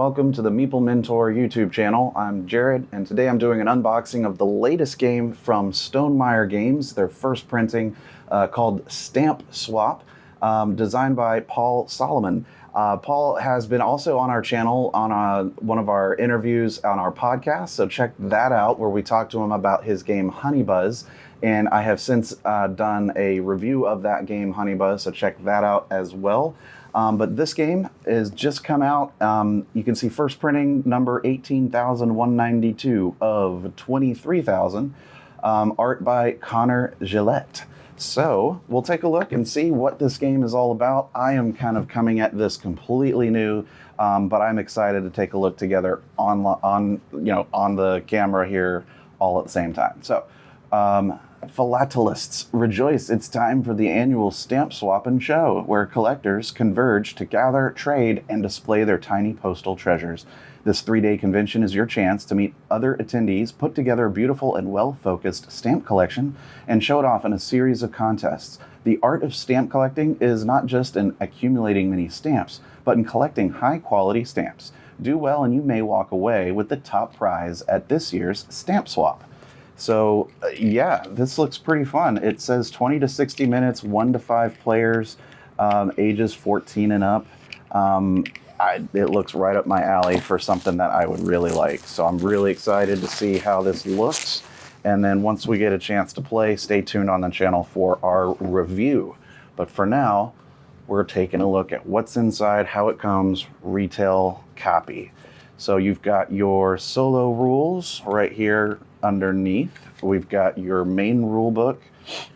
welcome to the Meeple Mentor YouTube channel. I'm Jared, and today I'm doing an unboxing of the latest game from Stonemaier Games, their first printing called Stamp Swap, designed by Paul Salomon. Paul has been also on our channel on one of our interviews on our podcast, so check that out where we talked to him about his game Honey Buzz. And I have since done a review of that game Honey Buzz, so check that out as well. But this game is just come out. You can see first printing number 18,192 of 23,000. Art by Connor Gillette. So we'll take a look and see what this game is all about. I am kind of coming at this completely new, but I'm excited to take a look together on the camera here all at the same time. So. Philatelists, rejoice! It's time for the annual Stamp Swap and Show, where collectors converge to gather, trade, and display their tiny postal treasures. This 3-day convention is your chance to meet other attendees, put together a beautiful and well-focused stamp collection, and show it off in a series of contests. The art of stamp collecting is not just in accumulating many stamps, but in collecting high-quality stamps. Do well and you may walk away with the top prize at this year's Stamp Swap. So yeah, this looks pretty fun. It says 20 to 60 minutes, 1 to 5 players, ages 14 and up. It looks right up my alley for something that I would really like. So I'm really excited to see how this looks. And then once we get a chance to play, stay tuned on the channel for our review. But for now, we're taking a look at what's inside, how it comes, retail copy. So you've got your solo rules right here underneath. We've got your main rule book,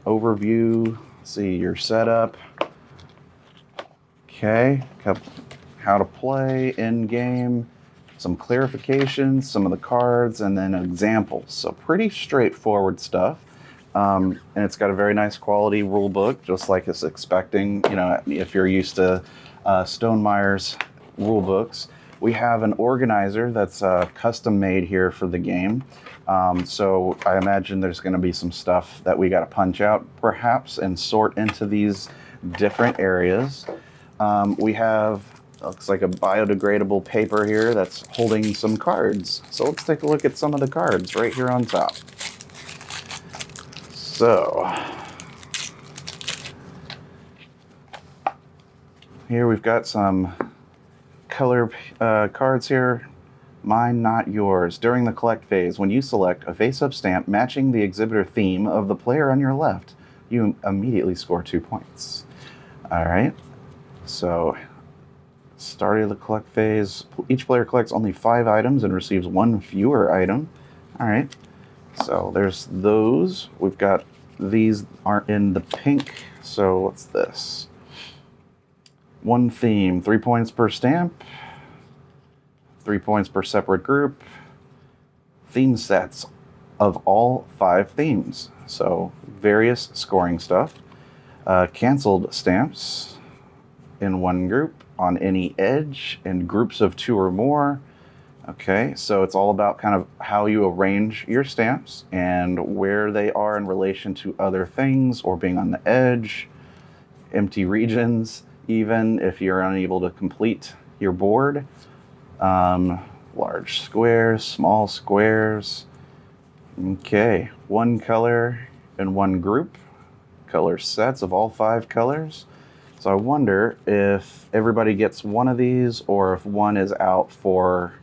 overview, see your setup. Okay, how to play in game, some clarifications, some of the cards, and then examples. So pretty straightforward stuff. And it's got a very nice quality rule book, just like it's expecting, if you're used to Stonemeier's rule books. We have an organizer that's custom made here for the game. So I imagine there's going to be some stuff that we got to punch out perhaps and sort into these different areas. We have, looks like a biodegradable paper here that's holding some cards. So let's take a look at some of the cards right here on top. So here we've got some color cards here. Mine, not yours. During the collect phase, when you select a face-up stamp matching the exhibitor theme of the player on your left, you immediately score 2 points. All right. So, start of the collect phase. Each player collects only 5 items and receives 1 fewer item. All right. So there's those. We've got these aren't in the pink. So what's this? 1 theme, 3 points per stamp. 3 points per separate group. Theme sets of all 5 themes. So various scoring stuff. Canceled stamps in 1 group on any edge in groups of 2 or more. Okay, so it's all about kind of how you arrange your stamps and where they are in relation to other things or being on the edge. Empty regions, even if you're unable to complete your board. Large squares, small squares. Okay, 1 color in 1 group. Color sets of all 5 colors. So I wonder if everybody gets one of these or if one is out for,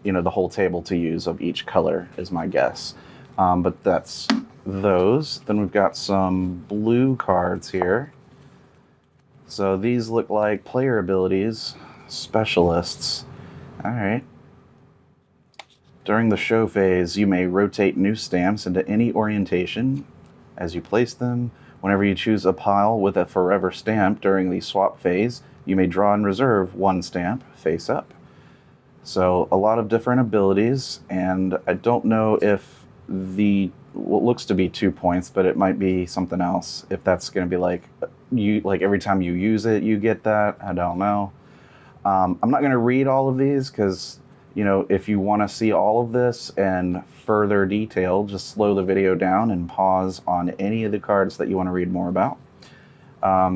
the whole table to use of each color is my guess. But that's those. Then we've got some blue cards here. So these look like player abilities, specialists. All right. During the show phase, you may rotate new stamps into any orientation as you place them. Whenever you choose a pile with a forever stamp during the swap phase, you may draw and reserve 1 stamp face up. So a lot of different abilities, and I don't know if what looks to be 2 points, but it might be something else. If that's going to be like every time you use it, you get that. I don't know. I'm not going to read all of these because, if you want to see all of this and further detail, just slow the video down and pause on any of the cards that you want to read more about.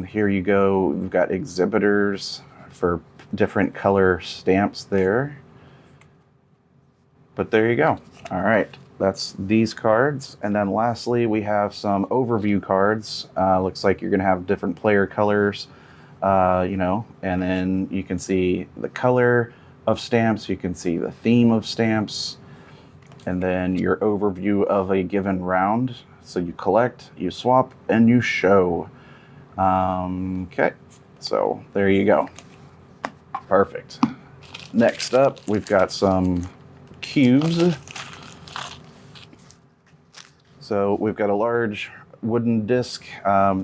Here you go. We've got exhibitors for different color stamps there. But there you go. All right. That's these cards. And then lastly, we have some overview cards. Looks like you're going to have different player colors, and then you can see the color of stamps. You can see the theme of stamps. And then your overview of a given round. So you collect, you swap, and you show. Okay. So there you go. Perfect. Next up, we've got some cubes. So we've got a large wooden disc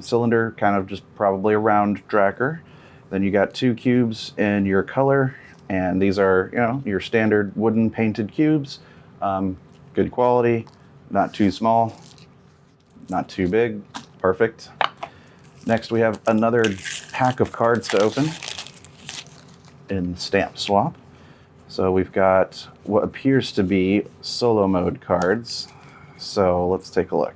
cylinder, kind of just probably a round tracker. Then you got 2 cubes in your color, and these are, your standard wooden painted cubes. Good quality, not too small, not too big, perfect. Next we have another pack of cards to open in Stamp Swap. So we've got what appears to be solo mode cards. So let's take a look.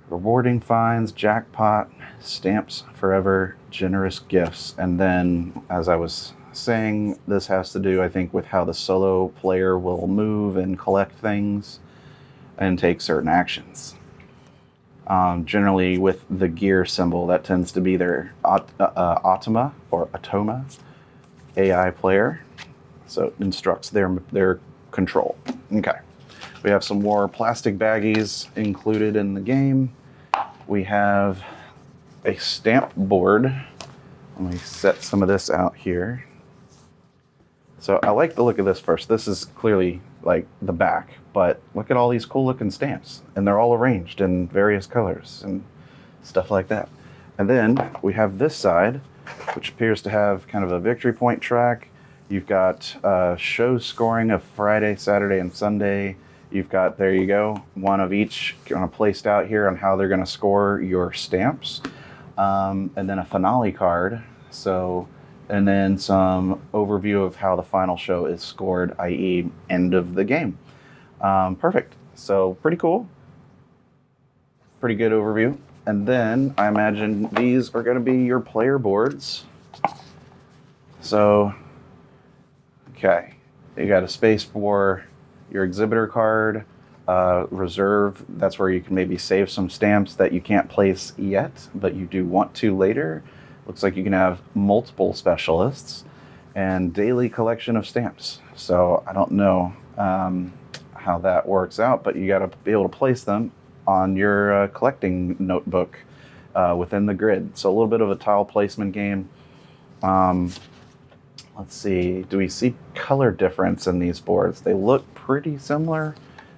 Rewarding finds, jackpot, stamps forever, generous gifts. And then, as I was saying, this has to do, I think, with how the solo player will move and collect things and take certain actions. Generally with the gear symbol, that tends to be their Automa or Atoma AI player. So it instructs their control. Okay. We have some more plastic baggies included in the game. We have a stamp board. Let me set some of this out here. So I like the look of this first. This is clearly like the back, but look at all these cool looking stamps, and they're all arranged in various colors and stuff like that. And then we have this side, which appears to have kind of a victory point track. You've got show scoring of Friday, Saturday, and Sunday. You've got, there you go, one of each kind of placed out here on how they're going to score your stamps. And then a finale card. And then some overview of how the final show is scored, i.e. end of the game. Perfect. So pretty cool. Pretty good overview. And then I imagine these are going to be your player boards. So, okay. You got a space for your exhibitor card, reserve. That's where you can maybe save some stamps that you can't place yet, but you do want to later. Looks like you can have multiple specialists and daily collection of stamps. So I don't know how that works out, but you got to be able to place them on your collecting notebook within the grid. So a little bit of a tile placement game. Let's see, do we see color difference in these boards? They look pretty similar,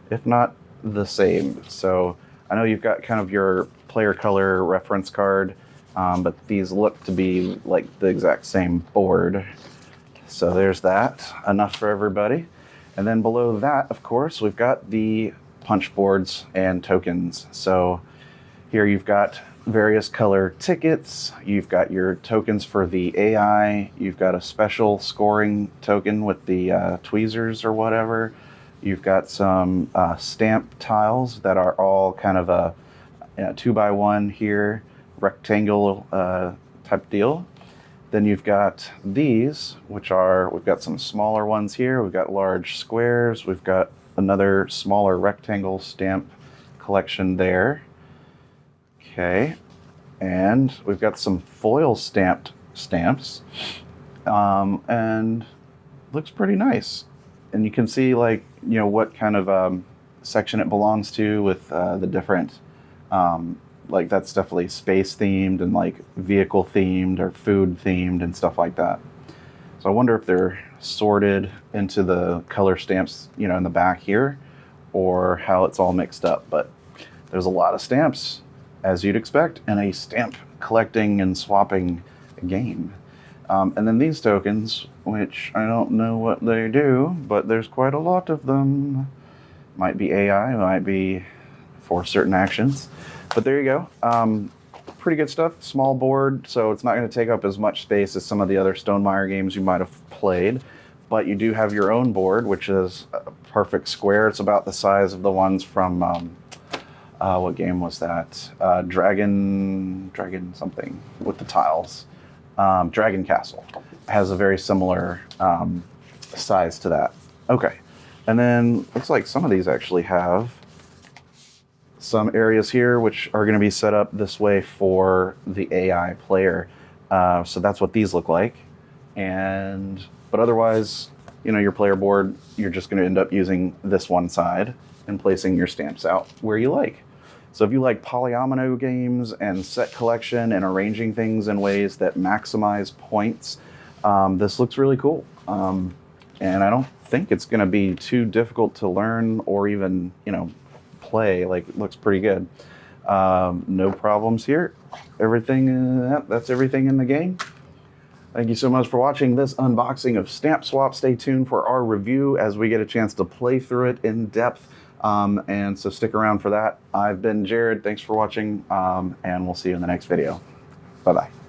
if not the same. So I know you've got kind of your player color reference card, but these look to be like the exact same board. So there's that, enough for everybody. And then below that, of course, we've got the punch boards and tokens. So here you've got various color tickets, you've got your tokens for the AI, you've got a special scoring token with the tweezers or whatever, you've got some stamp tiles that are all kind of a 2x1 here, rectangle type deal. Then you've got these, which are, we've got some smaller ones here, we've got large squares, we've got another smaller rectangle stamp collection there. Okay, and we've got some foil stamped stamps, and looks pretty nice. And you can see what kind of section it belongs to with the different, that's definitely space themed and like vehicle themed or food themed and stuff like that. So I wonder if they're sorted into the color stamps, in the back here, or how it's all mixed up. But there's a lot of stamps, as you'd expect, in a stamp collecting and swapping game. And then these tokens, which I don't know what they do, but there's quite a lot of them. Might be AI, might be for certain actions. But there you go. Pretty good stuff. Small board, so it's not going to take up as much space as some of the other Stonemaier games you might have played. But you do have your own board, which is a perfect square. It's about the size of the ones from... what game was that? Dragon something with the tiles. Dragon Castle has a very similar size to that. Okay. And then looks like some of these actually have some areas here which are going to be set up this way for the AI player. So that's what these look like. But otherwise, your player board, you're just going to end up using this one side and placing your stamps out where you like. So if you like polyomino games and set collection and arranging things in ways that maximize points, this looks really cool. And I don't think it's going to be too difficult to learn or even, play. Like, it looks pretty good. No problems here. That's everything in the game. Thank you so much for watching this unboxing of Stamp Swap. Stay tuned for our review as we get a chance to play through it in depth. And so stick around for that. I've been Jared. Thanks for watching, and we'll see you in the next video. Bye-bye.